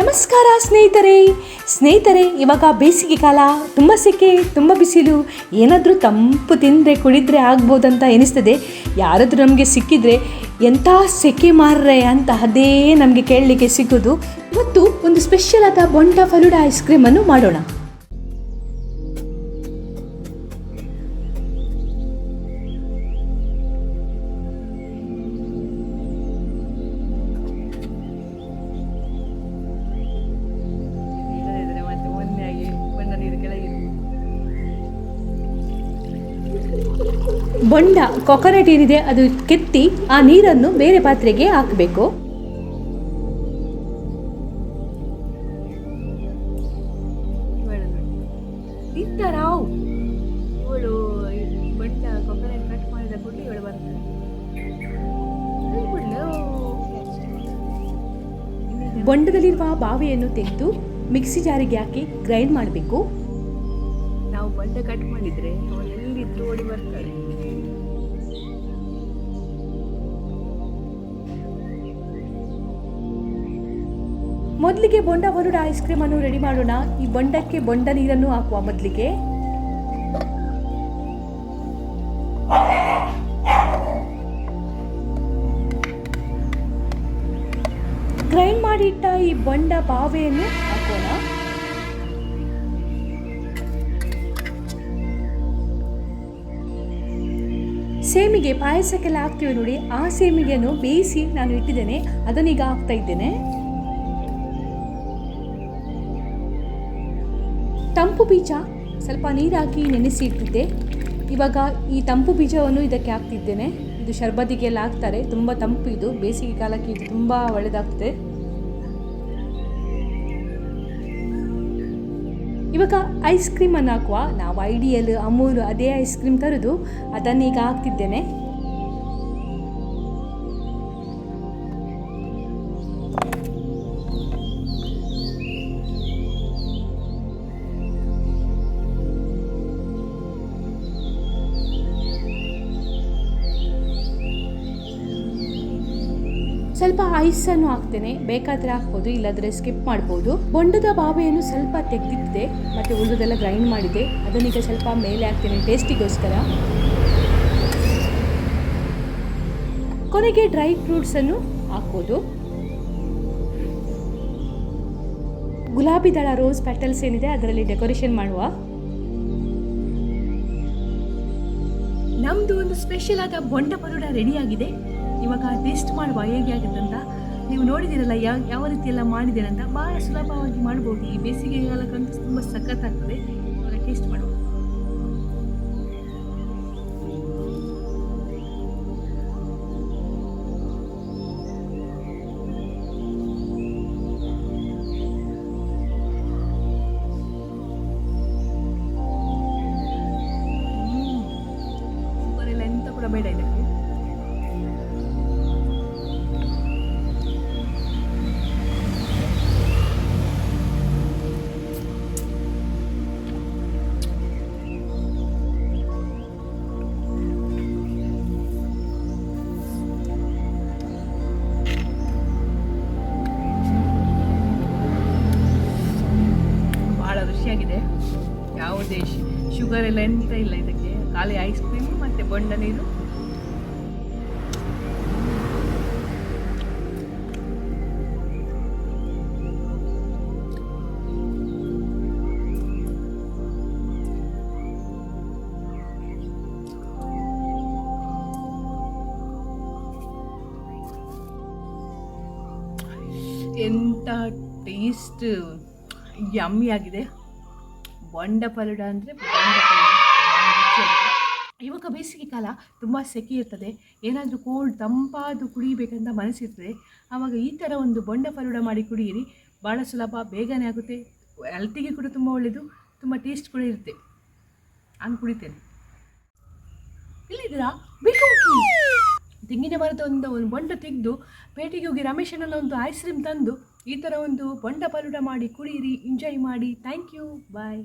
ನಮಸ್ಕಾರ ಸ್ನೇಹಿತರೆ ಇವಾಗ ಬೇಸಿಗೆ ಕಾಲ, ತುಂಬ ಸೆಕೆ, ತುಂಬ ಬಿಸಿಲು. ಏನಾದರೂ ತಂಪು ತಿಂದರೆ ಕುಡಿದ್ರೆ ಆಗ್ಬೋದಂತ ಎನಿಸ್ತದೆ. ಯಾರಾದರೂ ನಮಗೆ ಸಿಕ್ಕಿದರೆ ಎಂಥ ಸೆಕೆ ಮಾರ್ರೆ ಅಂತ ಅದೇ ನಮಗೆ ಕೇಳಲಿಕ್ಕೆ ಸಿಗೋದು. ಇವತ್ತು ಒಂದು ಸ್ಪೆಷಲ್ ಆದ ಬೊಂಡ ಫಲೂಡಾ ಐಸ್ ಕ್ರೀಮನ್ನು ಮಾಡೋಣ. ಬೊಂಡ ಕೊಕೊನಟ್ ಏನಿದೆ ಅದು ಕೆತ್ತಿ ಆ ನೀರನ್ನು ಬೇರೆ ಪಾತ್ರೆಗೆ ಹಾಕಬೇಕು. ಬೊಂಡದಲ್ಲಿರುವ ಬಾವೆಯನ್ನು ತೆಗೆದು ಮಿಕ್ಸಿ ಜಾರಿಗೆ ಹಾಕಿ ಗ್ರೈಂಡ್ ಮಾಡಬೇಕು. ನಾವು ಬೊಂಡ ಕಟ್ ಮಾಡಿದ್ರೆ ಎಲ್ಲಿದ್ದು ಓಡಿ ಬರ್ತಾರೆ. ಮೊದಲಿಗೆ ಬೊಂಡ ಫಲೂಡಾ ಐಸ್ ಕ್ರೀಮನ್ನು ರೆಡಿ ಮಾಡೋಣ. ಈ ಬೊಂಡಕ್ಕೆ ಬೊಂಡ ನೀರನ್ನು ಹಾಕುವ. ಮೊದಲಿಗೆ ಗ್ರೈಂಡ್ ಮಾಡಿಟ್ಟ ಈ ಬೊಂಡ ಬಾವೆಯನ್ನು ಹಾಕೋಣ. ಸೇಮಿಗೆ ಪಾಯಸಕ್ಕೆಲ್ಲ ಹಾಕ್ತೀವಿ ನೋಡಿ, ಆ ಸೇಮಿಗೆಯನ್ನು ಬೇಯಿಸಿ ನಾನು ಇಟ್ಟಿದ್ದೇನೆ, ಅದನ್ನೀಗ ಹಾಕ್ತಾ ಇದ್ದೇನೆ. ತಂಪು ಬೀಜ ಸ್ವಲ್ಪ ನೀರು ಹಾಕಿ ನೆನೆಸಿ ಇಟ್ಟಿದ್ದೆ. ಇವಾಗ ಈ ತಂಪು ಬೀಜವನ್ನು ಇದಕ್ಕೆ ಹಾಕ್ತಿದ್ದೇನೆ. ಇದು ಶರ್ಬತ್ತಿಗೆಲ್ಲ ಹಾಕ್ತಾರೆ, ತುಂಬ ತಂಪು. ಇದು ಬೇಸಿಗೆ ಕಾಲಕ್ಕೆ ಇದು ತುಂಬ ಒಳ್ಳೆಯದಾಗ್ತದೆ. ಇವಾಗ ಐಸ್ ಕ್ರೀಮನ್ನು ಹಾಕುವ. ನಾವು ಐಡಿಯಲ್, ಅಮೂಲ್ ಅದೇ ಐಸ್ ಕ್ರೀಮ್ ತರೋದು, ಅದನ್ನೀಗ ಹಾಕ್ತಿದ್ದೇನೆ. ಸ್ವಲ್ಪ ಐಸನ್ನು ಹಾಕ್ತೇನೆ, ಬೇಕಾದರೆ ಹಾಕ್ಬೋದು, ಇಲ್ಲಾದರೆ ಸ್ಕಿಪ್ ಮಾಡ್ಬೋದು. ಬೊಂಡದ ಬಾವೆಯನ್ನು ಸ್ವಲ್ಪ ತೆಗೆದಿಟ್ಟಿದೆ, ಮತ್ತು ಉಳಿದೆಲ್ಲ ಗ್ರೈಂಡ್ ಮಾಡಿದೆ. ಅದನ್ನೀಗ ಸ್ವಲ್ಪ ಮೇಲೆ ಹಾಕ್ತೇನೆ ಟೇಸ್ಟಿಗೋಸ್ಕರ. ಕೊನೆಗೆ ಡ್ರೈ ಫ್ರೂಟ್ಸನ್ನು ಹಾಕೋದು. ಗುಲಾಬಿ ದಳ, ರೋಸ್ ಪೆಟಲ್ಸ್ ಏನಿದೆ ಅದರಲ್ಲಿ ಡೆಕೋರೇಷನ್ ಮಾಡುವ. ನಮ್ಮದು ಒಂದು ಸ್ಪೆಷಲ್ ಆದ ಬೊಂಡ ಫಲೂಡಾ ರೆಡಿಯಾಗಿದೆ. ಇವಾಗ ಟೇಸ್ಟ್ ಮಾಡುವ ಹೇಗೆ ಆಗುತ್ತೆ ಅಂತ. ನೀವು ನೋಡಿದ್ದೀರಲ್ಲ ಯಾವ ರೀತಿ ಎಲ್ಲ ಮಾಡಿದ್ದೇನೆ ಅಂತ. ಭಾಳ ಸುಲಭವಾಗಿ ಮಾಡ್ಬೋದು. ಈ ಬೇಸಿಗೆ ಕಾಲಕ್ಕಂತೂ ತುಂಬ ಸಖತ್ತಾಗ್ತದೆ. ಇವಾಗ ಟೇಸ್ಟ್ ಮಾಡುವ. ಸೂಪರ್. ಎಲ್ಲ ಎಂತ ಕೂಡ ಬೇಡ ಇದಕ್ಕೆ. ರುಚಿಯಾಗಿದೆ. ಯಾವುದೇ ಶುಗರ್ ಎಲ್ಲ ಎಂತ ಇಲ್ಲ ಇದಕ್ಕೆ, ಖಾಲಿ ಐಸ್ ಕ್ರೀಮ್ ಮತ್ತು ಬೊಂಡ ನೀರು. ಎಂಥ ಟೇಸ್ಟ್, ಯಮ್ಮಿ ಆಗಿದೆ. ಬೊಂಡ ಫಲೂಡಾ ಅಂದರೆ ಇವಾಗ ಬೇಸಿಗೆ ಕಾಲ, ತುಂಬ ಸೆಕೆ ಇರ್ತದೆ. ಏನಾದರೂ ಕೋಲ್ಡ್ ತಂಪಾದು ಕುಡಿಬೇಕಂತ ಮನಸ್ಸಿರ್ತದೆ. ಆವಾಗ ಈ ಥರ ಒಂದು ಬೊಂಡ ಫಲೂಡಾ ಮಾಡಿ ಕುಡಿಯಿರಿ. ಭಾಳ ಸುಲಭ, ಬೇಗನೆ ಆಗುತ್ತೆ, ಹೆಲ್ತಿಗೆ ಕೂಡ ತುಂಬ ಒಳ್ಳೆಯದು, ತುಂಬ ಟೇಸ್ಟ್ ಕೂಡ ಇರುತ್ತೆ. ನಾನು ಕುಡಿತೇನೆ. ಇಲ್ಲಿದ್ದೀರಾ? ಬೇಕು ತೆಂಗಿನ ಮರದ ಒಂದು ಬೊಂಡ ತೆಗೆದು ಪೇಟೆಗೆ ಹೋಗಿ ರಮೇಶನೆಲ್ಲ ಒಂದು ಐಸ್ ಕ್ರೀಮ್ ತಂದು ಈ ಥರ ಒಂದು ಬೊಂಡ ಫಲೂಡಾ ಮಾಡಿ ಕುಡಿಯಿರಿ, ಎಂಜಾಯ್ ಮಾಡಿ. Thank you, bye.